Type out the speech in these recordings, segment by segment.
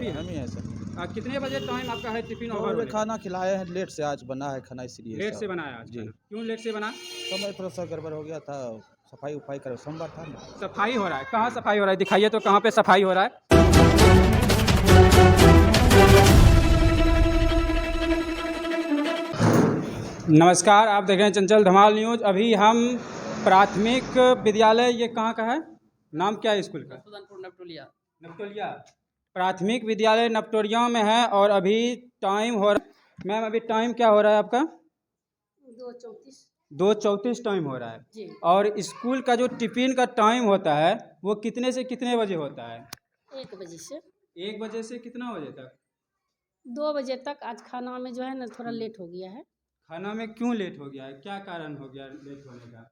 ही हैं? हम ही हैं सर। कितने बजे टाइम आपका है टिफिन ओवर और होने का? खाना खिलाए हैं, लेट से आज बना है खाना इसलिए लेट से साहब। बनाया आज जी। खाना? क्यों लेट से बना? समय थोड़ा सा गड़बड़ हो गया था, सफाई उफाई कर सोमवार था ना। सफाई हो रहा है? कहाँ सफाई हो रहा है? दिखाइए तो कहाँ पे सफाई हो रहा है? नमस्कार, आप देख रहे हैं चंचल धमाल न्यूज़। अभी हम प्राथमिक विद्यालय, ये कहाँ का है? नाम क्या है स्कूल का? नपटोलिया। नपतोलिया प्राथमिक विद्यालय नपतोलिया में है। और अभी टाइम हो रहा, मैम अभी टाइम क्या हो रहा है आपका? 2:34। 2:34 टाइम हो रहा है। जी। और स्कूल का जो टिफ़िन का टाइम होता है वो कितने से कितने बजे होता है? 1 बजे से 1 बजे से कितना बजे तक? 2 बजे तक। आज खाना में जो है ना थोड़ा लेट हो गया है। खाना में क्यों लेट हो गया है? क्या कारण हो गया लेट होने का?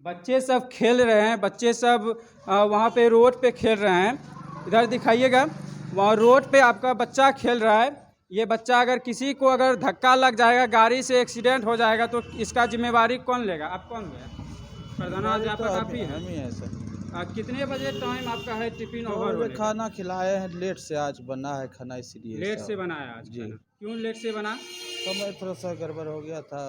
बच्चे सब खेल रहे हैं, बच्चे सब वहाँ पे रोड पे खेल रहे हैं। इधर दिखाइएगा, वहाँ रोड पे आपका बच्चा खेल रहा है। ये बच्चा अगर किसी को अगर धक्का लग जाएगा, गाड़ी से एक्सीडेंट हो जाएगा तो इसका जिम्मेवारी कौन लेगा? आप कौन है? प्रधानाध्यापक आप ही हैं? हम ही हैं सर। कितने बजे टाइम आपका है टिफिन ओवर और होने का? खाना खिलाए हैं, लेट से आज बना है खाना इसलिए लेट साहब। से बनाया आज जी। खाना? क्यों लेट से बना? समय थोड़ा सा गड़बड़ हो गया था,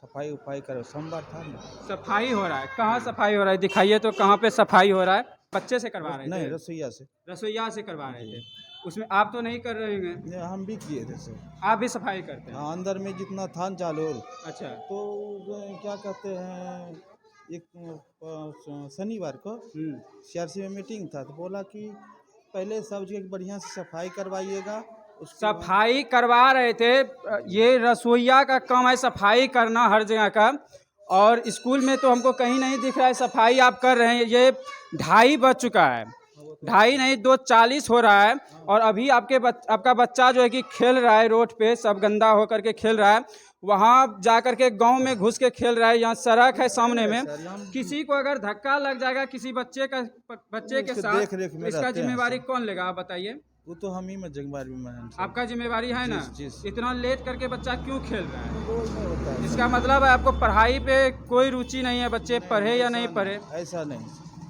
सफाई उफाई कर सोमवार था ना। सफाई हो रहा है? कहाँ सफाई हो रहा है? दिखाइए तो कहाँ पे सफाई हो रहा है? बच्चे से करवा रहे नहीं, थे? रसोईया से। रसोईया से करवा रहे जी। थे? उसमें आप तो नहीं कर रहे होंगे? नहीं, हम भी किए थे सर। आप भी सफाई करते हैं? हाँ, अंदर में जितना था न चालू, अच्छा। तो क्या कहते हैं, एक शनिवार को सीआरसी में मीटिंग था, तो बोला कि पहले सब जगह बढ़िया से सफाई करवाइएगा। उसके बाद सफाई करवा रहे थे। ये रसोईया का काम है सफाई करना हर जगह का। और स्कूल में तो हमको कहीं नहीं दिख रहा है सफाई आप कर रहे हैं। ये 2:30 बज चुका है, 2:30 नहीं 2:40 हो रहा है। और अभी आपका बच्चा जो है कि खेल रहा है रोड पे, सब गंदा होकर के खेल रहा है। वहाँ जा कर के गाँव में घुस के खेल रहा है। यहाँ सड़क है सामने में, किसी को अगर धक्का लग जाएगा किसी बच्चे के उसके साथ, देख रेख तो में इसका रहते हैं जिम्मेवारी सर। कौन लेगा? आप बताइए। वो तो हम ही में जिम्मेवारी में हैं सर। आपका जिम्मेवारी है ना? जी। इतना लेट करके बच्चा क्यों खेल रहा है? रोज में होता है इसका मतलब है आपको पढ़ाई पे कोई रुचि नहीं है, बच्चे पढ़े या नहीं पढ़े। ऐसा नहीं।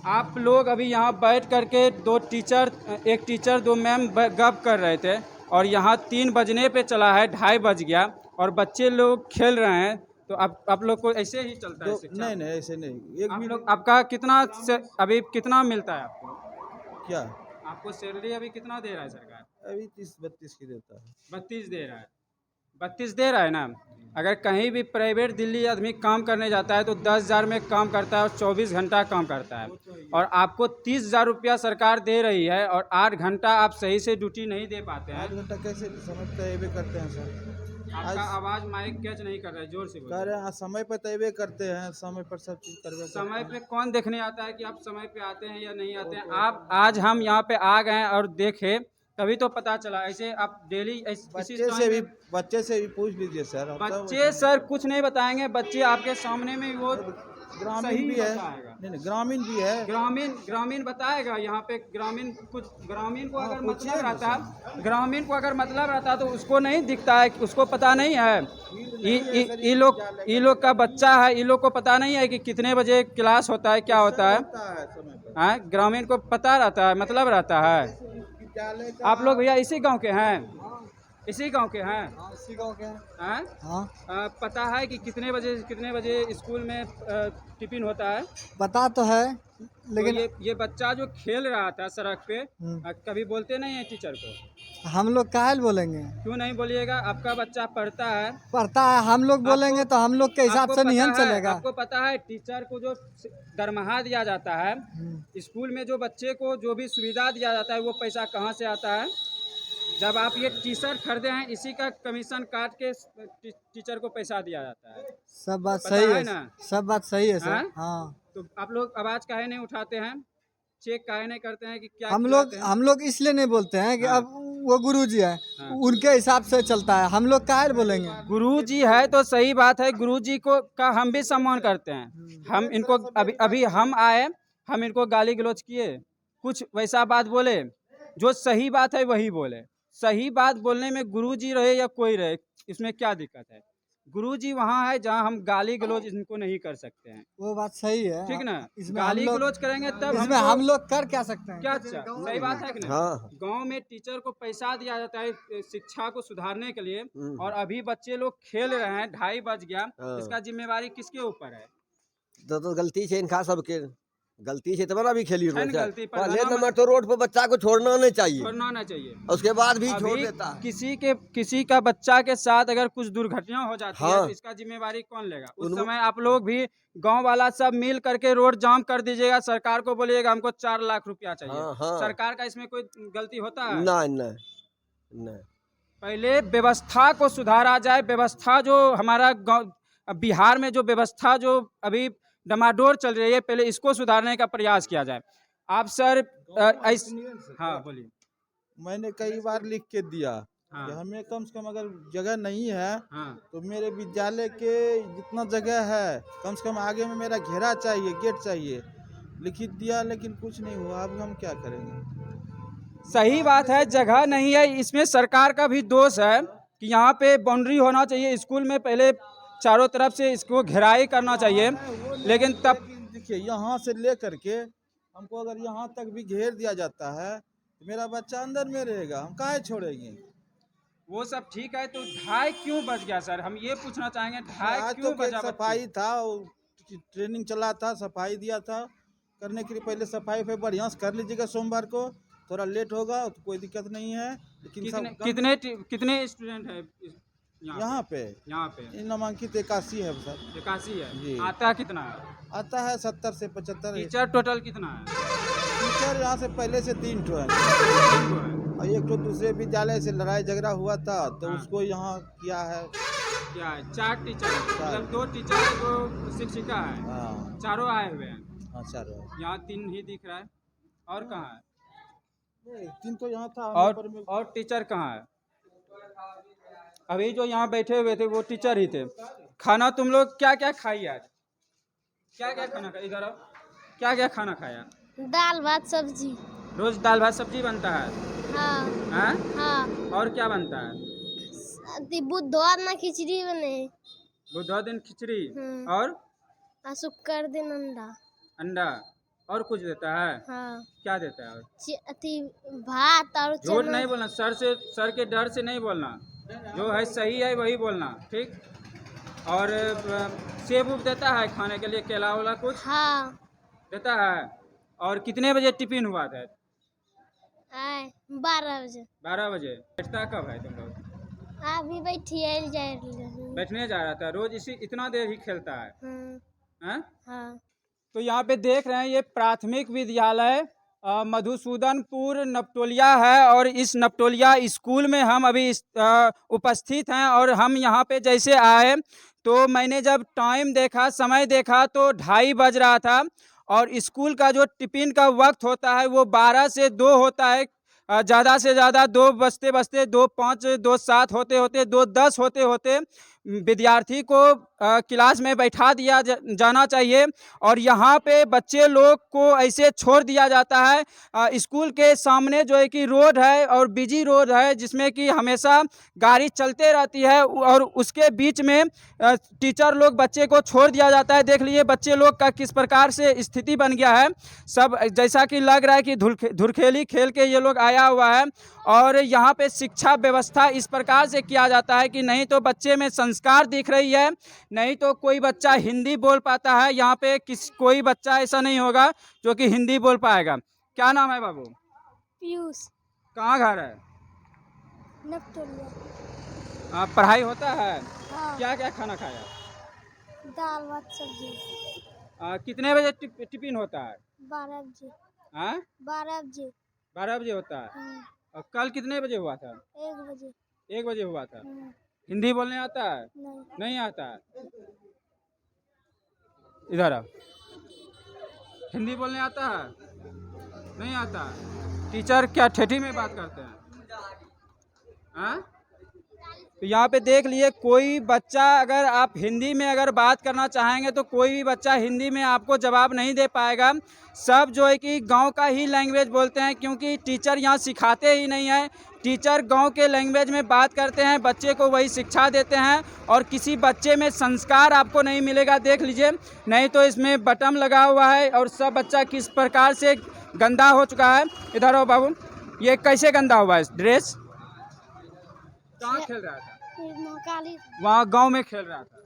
आप लोग अभी यहाँ बैठ करके एक टीचर 2 मैम गप कर रहे थे। और यहाँ 3 बजने पे चला है, 2:30 बज गया और बच्चे लोग खेल रहे हैं। तो आप लोग को ऐसे ही चलता है तो शिक्षा? नहीं, ऐसे नहीं। एक आप भी लोग, आपका अभी कितना मिलता है आपको? क्या आपको सैलरी अभी कितना दे रहा है सरकार? अभी 30-32 की देता है। 32 दे रहा है? 32 दे रहा है ना? अगर कहीं भी प्राइवेट दिल्ली आदमी काम करने जाता है तो 10,000 में काम करता है और 24 घंटा काम करता है। और आपको 30,000 रुपया सरकार दे रही है और 8 घंटा आप सही से ड्यूटी नहीं दे पाते हैं। 8 घंटा कैसे समय पे तयबे करते हैं सर? आपका आवाज़ माइक कैच नहीं कर रहा है, जोर से कह बोलिए। रहे हैं समय पे तयबे करते हैं, समय पर सब चीज़ करवे समय करते पे हैं। कौन देखने आता है कि आप समय पे आते हैं या नहीं आते हैं? आप आज हम यहाँ पे आ गए हैं और देखे तभी तो पता चला। ऐसे आप डेली इसी टाइम पे बच्चे से भी पूछ लीजिए सर। अब तो बच्चे सर कुछ नहीं बताएंगे। बच्चे आपके सामने में वो ग्रामीण सही भी है। बताएगा। नहीं, ग्रामीण भी है। ग्रामीण बताएगा यहाँ पे। ग्रामीण को हाँ, अगर पूछिए मतलब ना रहता है, ग्रामीण को अगर मतलब रहता है तो उसको नहीं दिखता है, उसको पता नहीं है। ई लोग का बच्चा है, ई लोग को पता नहीं है कि कितने बजे क्लास होता है, क्या होता है। समय पर हाँ, ग्रामीण को पता रहता है, मतलब रहता है। विद्यालय का आप लोग भैया इसी गांव के हैं? इसी गांव के हैं? इसी गाँव के हैं। हाँ? पता है कि कितने बजे स्कूल में टिफिन होता है? पता तो है, लेकिन तो ये बच्चा जो खेल रहा था सड़क पे, कभी बोलते नहीं है टीचर को? हम लोग काहे बोलेंगे? क्यों नहीं बोलिएगा? आपका बच्चा पढ़ता है। पढ़ता है, हम लोग बोलेंगे तो हम लोग के हिसाब से नहीं चलेगा। आपको पता है टीचर को जो दरमाहा दिया जाता है, स्कूल में जो बच्चे को जो भी सुविधा दिया जाता है, वो पैसा कहाँ से आता है? जब आप ये टी शर्ट खरीदे हैं, इसी का कमीशन काट के टीचर को पैसा दिया जाता है। सब बात पता सही है है ना? सब बात सही है हाँ? सर। हाँ, तो आप लोग आवाज़ काहे नहीं उठाते हैं? चेक काहे नहीं करते हैं कि क्या हम खिलाते हैं? लोग इसलिए नहीं बोलते हैं कि हाँ। अब वो गुरुजी है, हाँ। उनके हिसाब से चलता है। हम लोग काहे बोलेंगे? गुरुजी है तो सही बात है, गुरुजी को का हम भी सम्मान करते हैं। हम इनको अभी हम आए, हम इनको गाली गलौज किए, कुछ वैसा बात बोले? जो सही बात है वही बोले। सही बात बोलने में गुरुजी रहे या कोई रहे, इसमें क्या दिक्कत है? गुरुजी वहाँ है जहाँ हम गाली गलौज इनको नहीं कर सकते हैं, वो बात सही है। ठीक ना। इसमें हम गाली लोग गलौज करेंगे तब इसमें हमको हम लोग कर क्या सकते हैं? क्या अच्छा सही बात है कि नहीं। हाँ। गांव में टीचर को पैसा दिया जाता है शिक्षा को सुधारने के लिए, हम्म। और अभी बच्चे लोग खेल रहे हैं, 2:30 बज गया, हाँ। इसका जिम्मेवारी किसके ऊपर है? तो गलती से इनका सबके गलती से तब भी खेली है ना गलती, पहले प्रधानमंत्री- नंबर तो रोड पर बच्चा को छोड़ना नहीं चाहिए, छोड़ना ना चाहिए। उसके बाद भी छोड़ अभी देता है। किसी का बच्चा के साथ अगर कुछ दुर्घटना हो जाती है हाँ। तो इसका जिम्मेवारी कौन लेगा? उस उनको- समय आप लोग भी गांव वाला सब मिल करके रोड जाम कर दीजिएगा, सरकार को बोलिएगा हमको 4 लाख रुपया चाहिए। हाँ, हाँ। सरकार का इसमें कोई गलती होता है? नहीं नहीं नहीं। पहले व्यवस्था को सुधारा जाए। व्यवस्था जो हमारा गाँव बिहार में जो व्यवस्था जो अभी डमाडोल चल रही है, पहले इसको सुधारने का प्रयास किया जाए। आप सर हाँ बोलिए। मैंने कई बार लिख के दिया हाँ। कि हमें कम से कम अगर जगह नहीं है हाँ तो मेरे विद्यालय के जितना जगह है कम से कम आगे में मेरा घेरा चाहिए, गेट चाहिए, लिखित दिया, लेकिन कुछ नहीं हुआ। अब हम क्या करेंगे? सही बात है, जगह नहीं है। इसमें सरकार का भी दोष है कि यहाँ पे बाउंड्री होना चाहिए। स्कूल में पहले चारों तरफ से इसको घेराई करना चाहिए, लेकिन तब देखिए यहाँ से ले करके हमको अगर यहाँ तक भी घेर दिया जाता है तो मेरा बच्चा अंदर में रहेगा, हम काहे छोड़ेंगे? वो सब ठीक है, तो 2:30 क्यों बज गया सर? हम ये पूछना चाहेंगे, 2:30 आज क्यों तो बजा? सफाई था, ट्रेनिंग चला था, सफाई दिया था करने के लिए। पहले सफाई पे बढ़िया से कर लीजिएगा, सोमवार को थोड़ा लेट होगा तो कोई दिक्कत नहीं है, लेकिन कितने स्टूडेंट है यहाँ पे नामांकित 81 है सर। 81 जी। है। आता कितना है? आता है 70 से 75। टीचर टोटल कितना है? टीचर यहाँ से पहले से 3 ठो है, और एक तो दूसरे विद्यालय से लड़ाई झगड़ा हुआ था तो हाँ। उसको यहाँ किया है। क्या है? 4 टीचर है, मतलब 2 टीचर है, 2 शिक्षिका है, हाँ चारों आए हुए हैं। हाँ सर। यहाँ 3 ही दिख रहा है, और कहाँ है? 3 तो यहाँ था। और टीचर कहाँ है? अभी जो यहाँ बैठे हुए थे वो टीचर ही थे। खाना तुम लोग क्या क्या खाई आज? क्या क्या खाना खाया? इधर आओ। क्या क्या खाना खाया? दाल भात सब्जी। रोज दाल भात सब्जी बनता है? हाँ हाँ? हाँ। और क्या बनता है? बुधवार ना खिचड़ी बने। बुधवार दिन खिचड़ी, और शुक्र दिन अंडा। अंडा, और कुछ देता है? हाँ। क्या देता है? भात और झूठ नहीं बोलना, सर के डर से नहीं बोलना, जो है सही है वही बोलना, ठीक। और सेब उब देता है खाने के लिए, केला वेला कुछ? हाँ देता है। और कितने बजे टिफिन हुआ था? 12 बजे। 12 बजे। बैठता कब है तुम लोग? अभी बैठिए बैठने जा रहा था। रोज इतना देर ही खेलता है? हाँ। हाँ? तो यहाँ पे देख रहे हैं ये प्राथमिक विद्यालय मधुसूदनपुर नपटोलिया है, और इस नपटोलिया स्कूल में हम अभी उपस्थित हैं। और हम यहाँ पे जैसे आए तो मैंने जब टाइम देखा, समय देखा, तो 2:30 बज रहा था, और स्कूल का जो टिफिन का वक्त होता है वो 12 से 2 होता है। ज़्यादा से ज़्यादा 2 बजते बजते 2:05, 2:07 होते होते 2:10 होते होते विद्यार्थी को क्लास में बैठा दिया जाना चाहिए। और यहाँ पे बच्चे लोग को ऐसे छोड़ दिया जाता है। स्कूल के सामने जो है कि रोड है, और बिजी रोड है, जिसमें कि हमेशा गाड़ी चलते रहती है, और उसके बीच में टीचर लोग बच्चे को छोड़ दिया जाता है। देख लीजिए बच्चे लोग का किस प्रकार से स्थिति बन गया है। सब जैसा कि लग रहा है कि धुरखेली खेल के ये लोग आया हुआ है। और यहाँ पे शिक्षा व्यवस्था इस प्रकार से किया जाता है कि नहीं तो बच्चे में संस्कार दिख रही है, नहीं तो कोई बच्चा हिंदी बोल पाता है। यहाँ पे कोई बच्चा ऐसा नहीं होगा जो कि हिंदी बोल पाएगा। क्या नाम है बाबू? पीयूष। कहाँ घर है? नपटोलिया। पढ़ाई होता है? हाँ। क्या क्या खाना खाया? दाल भात सब्जी। कितने बजे टिफिन होता है? 12 बजे। हाँ? 12 बजे। 12 बजे होता है। हाँ। और कल कितने बजे हुआ था? 1 बजे। 1 बजे हुआ था। हाँ। हिंदी बोलने आता है? नहीं आता है। इधर आ। हिंदी बोलने आता है? नहीं आता। टीचर क्या ठेठी में बात करते हैं? हाँ? तो यहाँ पे देख लिए, कोई बच्चा अगर आप हिंदी में अगर बात करना चाहेंगे तो कोई भी बच्चा हिंदी में आपको जवाब नहीं दे पाएगा। सब जो है कि गांव का ही लैंग्वेज बोलते हैं, क्योंकि टीचर यहाँ सिखाते ही नहीं है। टीचर गांव के लैंग्वेज में बात करते हैं, बच्चे को वही शिक्षा देते हैं और किसी बच्चे में संस्कार आपको नहीं मिलेगा। देख लीजिए, नहीं तो इसमें बटन लगा हुआ है और सब बच्चा किस प्रकार से गंदा हो चुका है। इधर आओ बाबू, ये कैसे गंदा हुआ है ड्रेस? कहाँ खेल रहा था? महाकाली वहाँ गांव में खेल रहा था।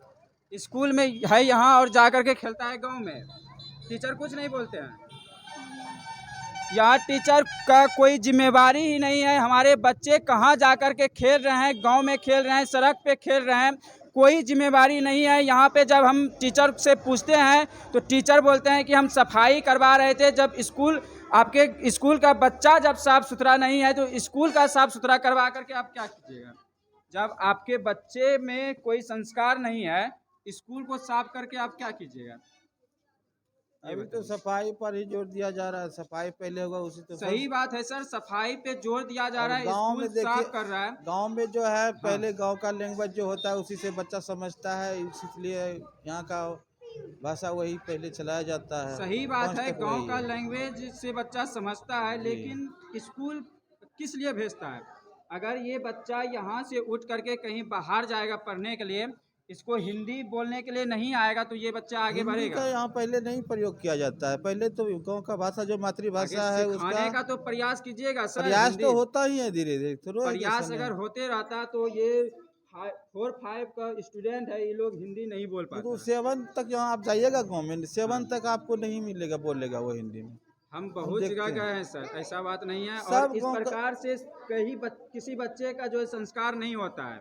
स्कूल में है यहाँ और जा कर के खेलता है गांव में। टीचर कुछ नहीं बोलते हैं। यहाँ टीचर का कोई जिम्मेवारी ही नहीं है। हमारे बच्चे कहाँ जा कर के खेल रहे हैं, गांव में खेल रहे हैं, सड़क पे खेल रहे हैं, कोई जिम्मेवारी नहीं है। यहाँ पे जब हम टीचर से पूछते हैं तो टीचर बोलते हैं कि हम सफाई करवा रहे थे। जब स्कूल, आपके स्कूल का बच्चा जब साफ़ सुथरा नहीं है तो स्कूल का साफ़ सुथरा करवा करके आप क्या कीजिएगा? जब आपके बच्चे में कोई संस्कार नहीं है, स्कूल को साफ करके आप क्या कीजिएगा? अभी तो सफाई पर ही जोर दिया जा रहा है। सफाई पहले होगा उसी तो सही बात है सर, सफाई पे जोर दिया जा रहा है, गांव स्कूल में देखिए, साफ कर रहा है। गांव में जो है पहले गांव का लैंग्वेज जो होता है उसी से बच्चा समझता है, इसलिए यहाँ का भाषा वही पहले चलाया जाता है। सही बात है, तक गांव वही का है। लैंग्वेज से बच्चा समझता है, लेकिन स्कूल किस लिए भेजता है? अगर ये बच्चा यहाँ से उठ करके कहीं बाहर जाएगा पढ़ने के लिए, इसको हिंदी बोलने के लिए नहीं आएगा तो ये बच्चा आगे हिंदी बढ़ेगा। का यहाँ पहले नहीं प्रयोग किया जाता है। पहले तो गांव का भाषा जो मातृभाषा है आगे सिखाने उसका का तो प्रयास कीजिएगा सर। प्रयास हिंदी तो होता ही है धीरे धीरे। प्रयास अगर होते रहता तो ये 4-5 का स्टूडेंट है, ये लोग हिंदी नहीं बोल तो पाते। 7 तक यहाँ आप जाइएगा गाँव में, 7 तक आपको नहीं मिलेगा, बोलेगा वो हिंदी में। हम बहुत देखते जगह हैं। गए हैं सर, ऐसा बात नहीं है। सब और इस गाँव का- प्रकार से किसी बच्चे का जो है संस्कार नहीं होता है।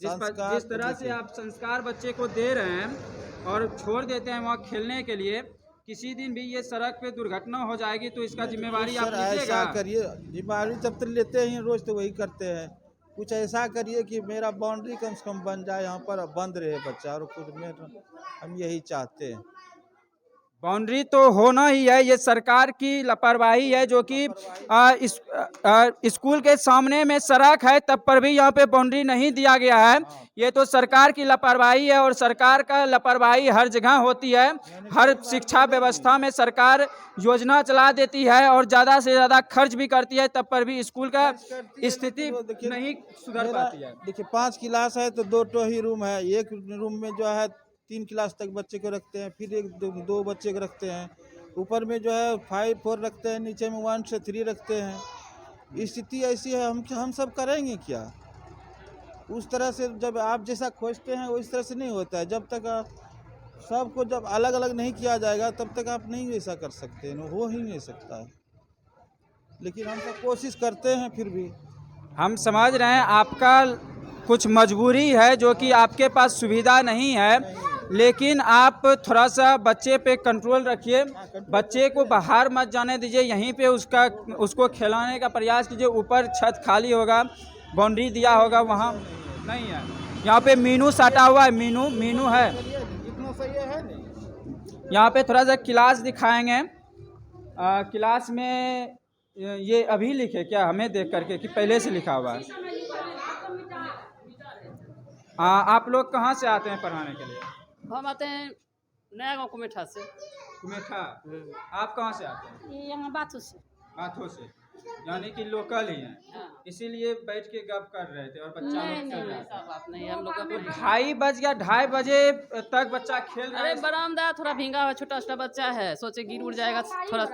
संस्कार जिस तो तरह से देखिए। आप संस्कार बच्चे को दे रहे हैं और छोड़ देते हैं वहाँ खेलने के लिए, किसी दिन भी ये सड़क पे दुर्घटना हो जाएगी तो इसका जिम्मेवारी आप सर लीजिएगा। ऐसा करिए, जिम्मेवारी जब तक लेते हैं रोज तो वही करते हैं। कुछ ऐसा करिए कि मेरा बाउंड्री कम से कम बन जाए, यहाँ पर बंद रहे बच्चा, और कुछ में हम यही चाहते हैं। बाउंड्री तो होना ही है, ये सरकार की लापरवाही है जो कि स्कूल के सामने में सड़क है तब पर भी यहाँ पे बाउंड्री नहीं दिया गया है। ये तो सरकार की लापरवाही है और सरकार का लापरवाही हर जगह होती है। हर शिक्षा व्यवस्था में सरकार योजना चला देती है और ज़्यादा से ज़्यादा खर्च भी करती है, तब पर भी स्कूल का स्थिति नहीं सुधर पाती है। देखिए 5 क्लास है तो 2 ही रूम है। एक रूम में जो है 3 क्लास तक बच्चे को रखते हैं, फिर 2 बच्चे को रखते हैं। ऊपर में जो है 5-4 रखते हैं, नीचे में 1 से 3 रखते हैं। स्थिति ऐसी है, हम सब करेंगे क्या? उस तरह से जब आप जैसा खोजते हैं उस तरह से नहीं होता है। जब तक सबको जब अलग अलग नहीं किया जाएगा तब तक आप नहीं ऐसा कर सकते हैं, हो ही नहीं सकता है। लेकिन हम सब कोशिश करते हैं। फिर भी हम समझ रहे हैं आपका कुछ मजबूरी है जो कि आपके पास सुविधा नहीं है, लेकिन आप थोड़ा सा बच्चे पे कंट्रोल रखिए। बच्चे को बाहर मत जाने दीजिए, यहीं पे उसको खिलाने का प्रयास कीजिए। ऊपर छत खाली होगा, बाउंड्री दिया होगा, वहाँ नहीं है। यहाँ पे मीनू साटा हुआ है, मीनू है। जितना सही है नहीं। यहाँ पे थोड़ा सा क्लास दिखाएंगे। क्लास में ये अभी लिखे क्या हमें देख करके कि पहले से लिखा हुआ है? आप लोग कहाँ से आते हैं पढ़ाने के लिए? हम आते हैं नया गांव कुमेठा से। कुमेठा। आप कहाँ से आते हैं? ये यहाँ बातों से हाथों से, यानी कि लोकल ही हैं, हाँ। इसीलिए बैठ के गप कर रहे थे और बच्चा लोग खेल रहा था। ऐसा बात नहीं है, हम लोग का कोई- 2:30 बजे तक बच्चा खेल रहा अरे है। बरामदा थोड़ा भींगा हुआ छोटा छोटा बच्चा है, सोचे गिर उड़ जाएगा, थोड़ा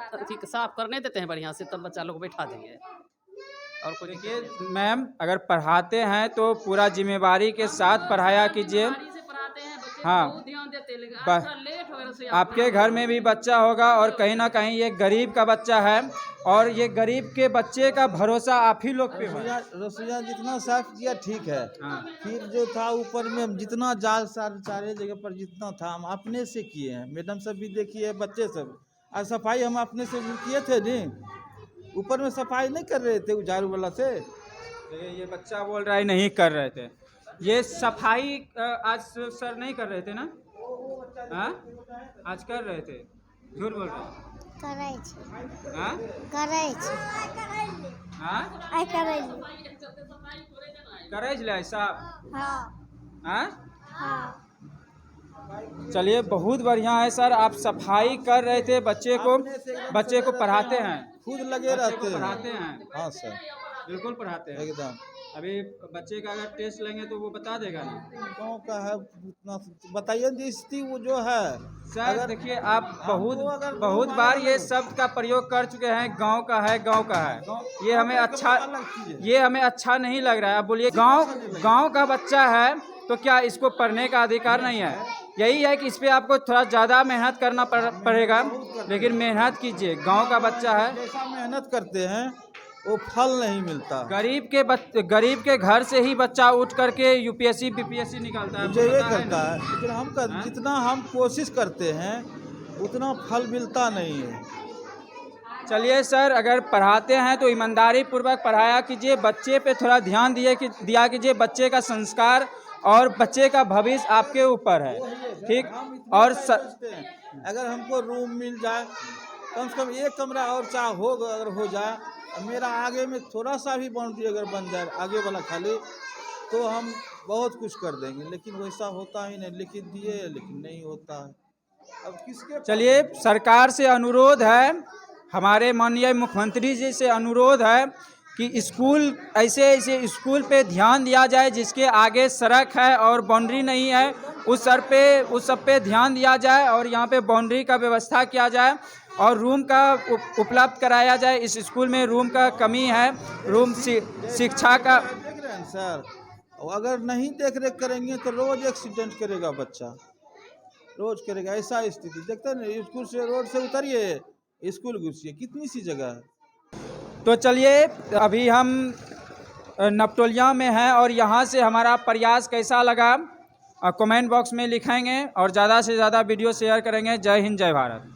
साफ करने देते हैं बढ़िया से, तब बच्चा लोग बैठा देंगे। और कोई देखिए मैम, अगर पढ़ाते हैं तो पूरा जिम्मेवारी के साथ पढ़ाया कीजिए। गाड़ी से पढ़ाते हैं बच्चे को हाँ। बहुत ध्यान देते हैं, लेकिन ब- आज थोड़ा लेट हो गया रसोई आपके घर में भी बच्चा होगा और कहीं ना कहीं ये गरीब का बच्चा है और ये गरीब के बच्चे का भरोसा आप ही लोग पे है। रसोईया जितना साफ किया ठीक है। हाँ। फिर जो था ऊपर में हम जितना जाल सारे जगह पर जितना था हम अपने से किए हैं। मैडम सब भी देखिए, बच्चे सब, और सफाई हम अपने से भी किए थे। नहीं, ऊपर में सफाई नहीं कर रहे थे झाड़ू वाला से। ये बच्चा बोल रहा है नहीं कर रहे थे। ये सफाई आज सर नहीं कर रहे थे ना? हाँ, आज कर रहे थे, झूठ बोल रहे हैं। करै छी, हाँ करै छी, हाँ, आइ करै छी। करे छलै साफ? हाँ हाँ? हाँ चलिए बहुत बढ़िया है सर, आप सफाई कर रहे थे, बच्चे को पढ़ाते हैं, खुद लगे बच्चे रहते को हैं। पढ़ाते हैं, हाँ सर, बिल्कुल पढ़ाते हैं। एकदम। अभी बच्चे का अगर टेस्ट लेंगे तो वो बता देगा ना? गाँव का है उतना बताइए जी, स्थिति वो जो है सर देखिए, आप अगर बहुत बार ये शब्द का प्रयोग कर चुके हैं, गांव का है, गांव का है। ये हमें अच्छा नहीं लग रहा है। आप बोलिए, गांव का बच्चा है तो क्या इसको पढ़ने का अधिकार नहीं है? यही है कि इस पे आपको थोड़ा ज़्यादा मेहनत करना पड़ेगा, लेकिन मेहनत कीजिए, गांव का बच्चा है। जैसा मेहनत करते हैं वो फल नहीं मिलता। गरीब के घर से ही बच्चा उठ करके यूपीएससी बीपीएससी निकालता है, ये करता है, लेकिन हम जितना हम कोशिश करते हैं उतना फल मिलता नहीं है। चलिए सर, अगर पढ़ाते हैं तो ईमानदारी पूर्वक पढ़ाया कीजिए, बच्चे पे थोड़ा ध्यान दिया कीजिए। बच्चे का संस्कार और बच्चे का भविष्य आपके ऊपर है, ठीक। और अगर हमको रूम मिल जाए, कम से कम एक कमरा और अगर हो जाए, मेरा आगे में थोड़ा सा भी बाउंड्री अगर बन जाए आगे वाला खाली, तो हम बहुत कुछ कर देंगे, लेकिन वैसा होता ही नहीं। लेकिन नहीं होता है। अब किसके? चलिए, सरकार से अनुरोध है, हमारे माननीय मुख्यमंत्री जी से अनुरोध है कि ऐसे स्कूल पे ध्यान दिया जाए, जिसके आगे सड़क है और बाउंड्री नहीं है, उस सब पे ध्यान दिया जाए और यहाँ पे बाउंड्री का व्यवस्था किया जाए और रूम का उपलब्ध कराया जाए। इस स्कूल में रूम का कमी है, रूम शिक्षा का। देख रहे हैं सर, अगर नहीं देख रेख करेंगे तो रोज एक्सीडेंट करेगा बच्चा, रोज करेगा। ऐसा स्थिति देखते हैं। स्कूल से रोड से उतरिए, स्कूल घुसिए, कितनी सी जगह है। तो चलिए, अभी हम नपटोलिया में हैं और यहाँ से हमारा प्रयास कैसा लगा कमेंट बॉक्स में लिखेंगे और ज़्यादा से ज़्यादा वीडियो शेयर करेंगे। जय हिंद, जय भारत।